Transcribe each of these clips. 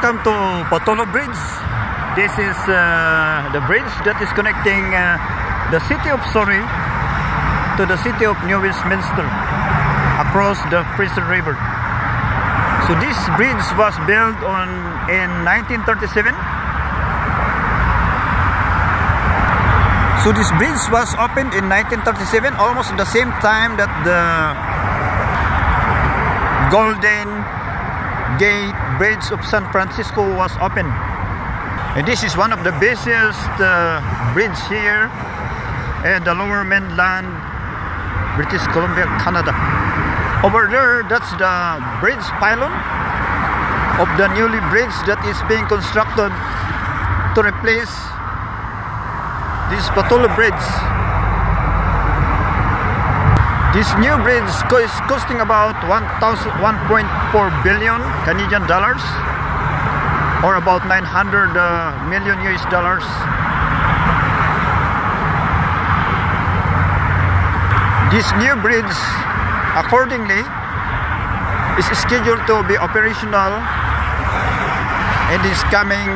Welcome to Patullo Bridge. This is the bridge that is connecting the city of Surrey to the city of New Westminster across the Fraser River. So this bridge was built in 1937. So this bridge was opened in 1937, almost at the same time that the Golden Gate Bridge of San Francisco was opened. And this is one of the busiest bridge here in the lower mainland, British Columbia, Canada. Over there, that's the bridge pylon of the newly bridge that is being constructed to replace this Patullo Bridge. This new bridge is costing about 1.4 billion Canadian dollars, or about 900 million US dollars. This new bridge, accordingly, is scheduled to be operational and is coming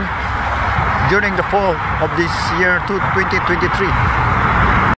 during the fall of this year 2023.